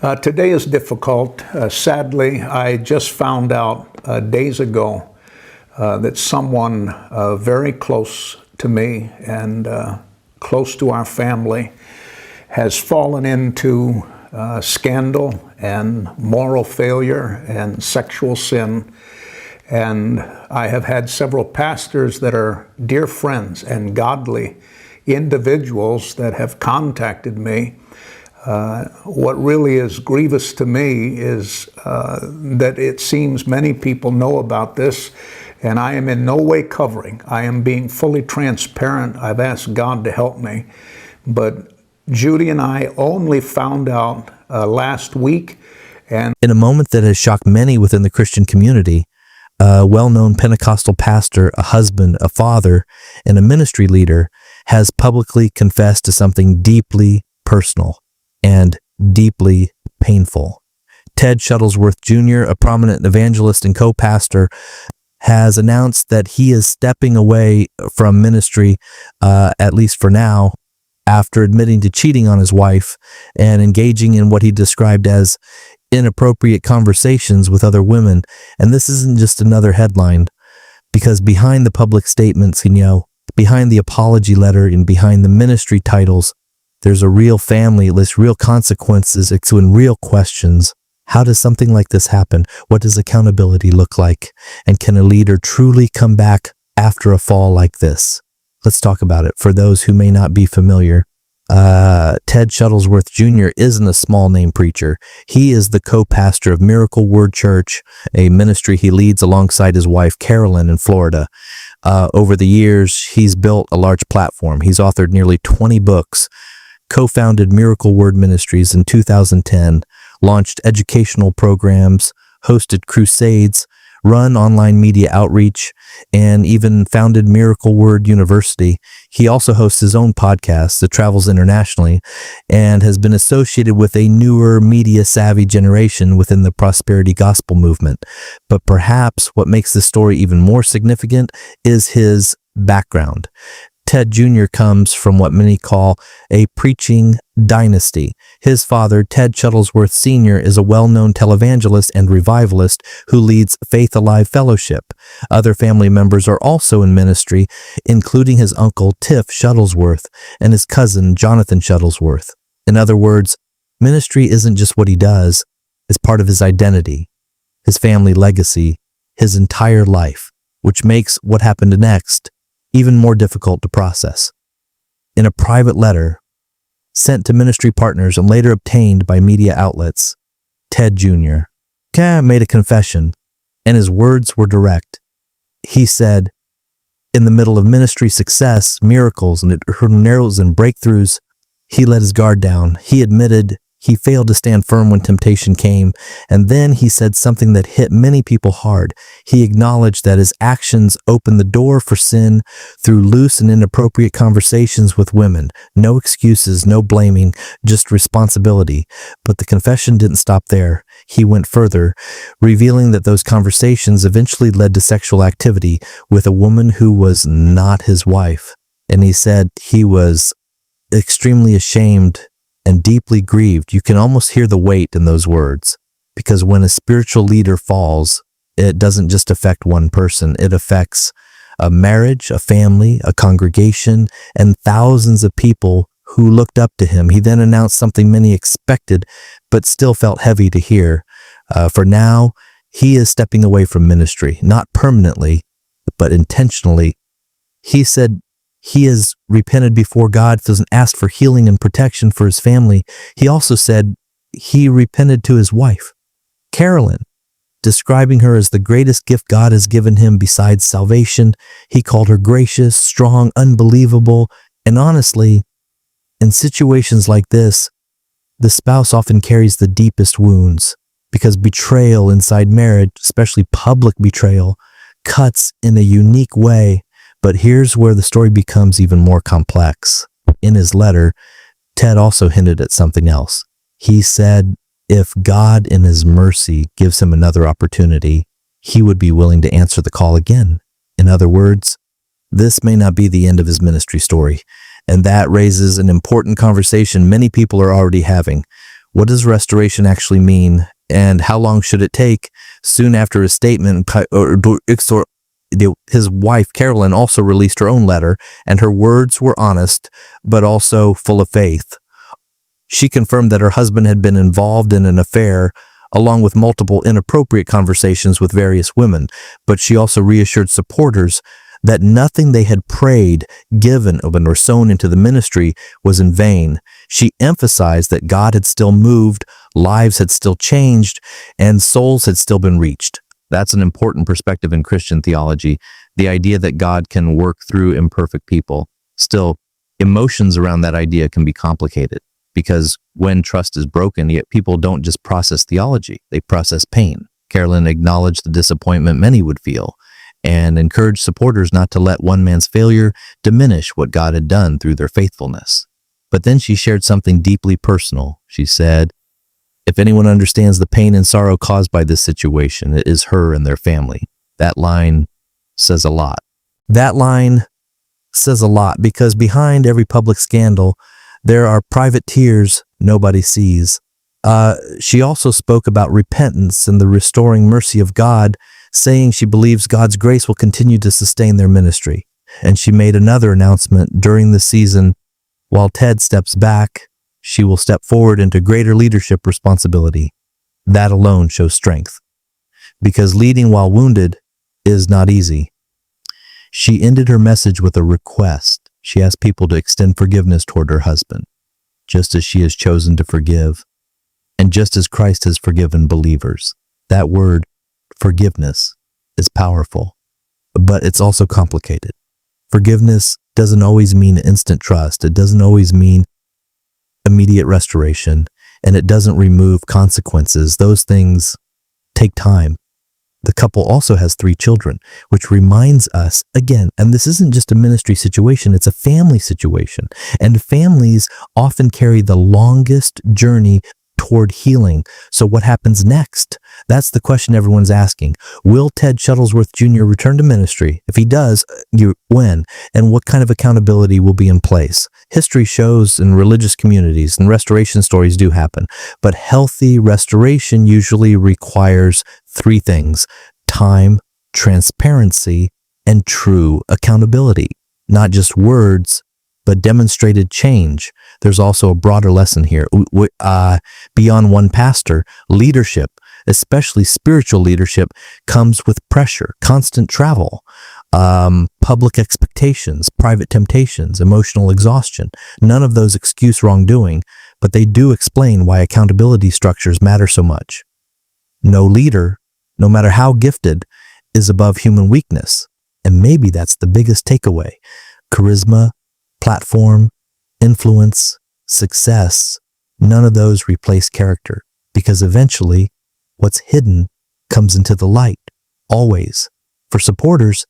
Today is difficult. Sadly, I just found out days ago that someone very close to me and close to our family has fallen into scandal and moral failure and sexual sin. And I have had several pastors that are dear friends and godly individuals that have contacted me. What really is grievous to me is that it seems many people know about this, and I am in no way covering. I am being fully transparent. I've asked God to help me. But Judy and I only found out last week. And in a moment that has shocked many within the Christian community, a well-known Pentecostal pastor, a husband, a father, and a ministry leader has publicly confessed to something deeply personal and deeply painful. Ted Shuttlesworth Jr., a prominent evangelist and co-pastor, has announced that he is stepping away from ministry, at least for now, after admitting to cheating on his wife and engaging in what he described as inappropriate conversations with other women. And this isn't just another headline, because behind the public statements, behind the apology letter and behind the ministry titles, there's a real family, there's real consequences and real questions. How does something like this happen? What does accountability look like? And can a leader truly come back after a fall like this? Let's talk about it. For those who may not be familiar, Ted Shuttlesworth Jr. isn't a small-name preacher. He is the co-pastor of Miracle Word Church, a ministry he leads alongside his wife, Carolyn, in Florida. Over the years, he's built a large platform. He's authored nearly 20 books, co-founded Miracle Word Ministries in 2010, launched educational programs, hosted crusades, run online media outreach, and even founded Miracle Word University. He also hosts his own podcast that travels internationally and has been associated with a newer media-savvy generation within the prosperity gospel movement. But perhaps what makes this story even more significant is his background. Ted Jr. comes from what many call a preaching dynasty. His father, Ted Shuttlesworth Sr., is a well-known televangelist and revivalist who leads Faith Alive Fellowship. Other family members are also in ministry, including his uncle, Tiff Shuttlesworth, and his cousin, Jonathan Shuttlesworth. In other words, ministry isn't just what he does, it's part of his identity, his family legacy, his entire life, which makes what happened next even more difficult to process. In a private letter sent to ministry partners and later obtained by media outlets, Ted Jr. made a confession, and his words were direct. He said, in the middle of ministry success, miracles, and breakthroughs, he let his guard down. He admitted he failed to stand firm when temptation came, and then he said something that hit many people hard. He acknowledged that his actions opened the door for sin through loose and inappropriate conversations with women. No excuses, no blaming, just responsibility. But the confession didn't stop there. He went further, revealing that those conversations eventually led to sexual activity with a woman who was not his wife. And he said he was extremely ashamed and deeply grieved. You can almost hear the weight in those words, because when a spiritual leader falls, it doesn't just affect one person. It affects a marriage, a family, a congregation, and thousands of people who looked up to him. He then announced something many expected, but still felt heavy to hear. For now, he is stepping away from ministry, not permanently, but intentionally. He said he has repented before God, and asked for healing and protection for his family. He also said he repented to his wife, Carolyn, describing her as the greatest gift God has given him besides salvation. He called her gracious, strong, unbelievable, and honestly, in situations like this, the spouse often carries the deepest wounds, because betrayal inside marriage, especially public betrayal, cuts in a unique way. But here's where the story becomes even more complex. In his letter, Ted also hinted at something else. He said if God in his mercy gives him another opportunity, he would be willing to answer the call again. In other words, this may not be the end of his ministry story. And that raises an important conversation many people are already having. What does restoration actually mean? And how long should it take? Soon after his statement, his wife, Carolyn, also released her own letter, and her words were honest, but also full of faith. She confirmed that her husband had been involved in an affair, along with multiple inappropriate conversations with various women, but she also reassured supporters that nothing they had prayed, given, or sown into the ministry was in vain. She emphasized that God had still moved, lives had still changed, and souls had still been reached. That's an important perspective in Christian theology, the idea that God can work through imperfect people. Still, emotions around that idea can be complicated, because when trust is broken, yet people don't just process theology, they process pain. Carolyn acknowledged the disappointment many would feel, and encouraged supporters not to let one man's failure diminish what God had done through their faithfulness. But then she shared something deeply personal. She said, "If anyone understands the pain and sorrow caused by this situation, it is her and their family." That line says a lot. That line says a lot because behind every public scandal, there are private tears nobody sees. She also spoke about repentance and the restoring mercy of God, saying she believes God's grace will continue to sustain their ministry. And she made another announcement during the season: while Ted steps back, she will step forward into greater leadership responsibility. That alone shows strength, because leading while wounded is not easy. She ended her message with a request. She asked people to extend forgiveness toward her husband, just as she has chosen to forgive, and just as Christ has forgiven believers. That word, forgiveness, is powerful, but it's also complicated. Forgiveness doesn't always mean instant trust. It doesn't always mean immediate restoration, and it doesn't remove consequences. Those things take time. The couple also has 3 children, which reminds us, again, and this isn't just a ministry situation, it's a family situation. And families often carry the longest journey toward healing. So what happens next? That's the question everyone's asking. Will Ted Shuttlesworth Jr. return to ministry? If he does, when? And what kind of accountability will be in place? History shows in religious communities, and restoration stories do happen, but healthy restoration usually requires 3 things: time, transparency, and true accountability. Not just words, but demonstrated change. There's also a broader lesson here. Beyond one pastor, leadership, especially spiritual leadership, comes with pressure, constant travel, public expectations, private temptations, emotional exhaustion. None of those excuse wrongdoing, but they do explain why accountability structures matter so much. No leader, no matter how gifted, is above human weakness. And maybe that's the biggest takeaway. Charisma, platform, influence, success, none of those replace character, because eventually what's hidden comes into the light, always. For supporters,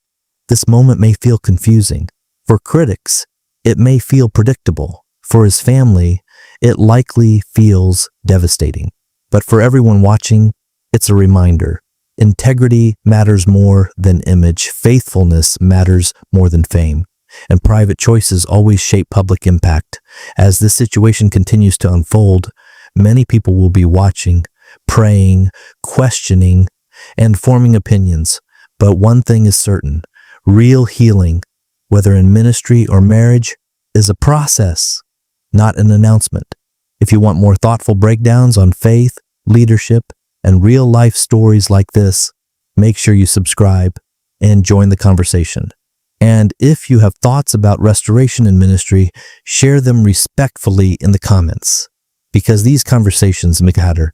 this moment may feel confusing. For critics, it may feel predictable. For his family, it likely feels devastating. But for everyone watching, it's a reminder. Integrity matters more than image. Faithfulness matters more than fame. And private choices always shape public impact. As this situation continues to unfold, many people will be watching, praying, questioning, and forming opinions. But one thing is certain: real healing, whether in ministry or marriage, is a process, not an announcement. If you want more thoughtful breakdowns on faith, leadership, and real-life stories like this, make sure you subscribe and join the conversation. And if you have thoughts about restoration in ministry, share them respectfully in the comments, because these conversations matter.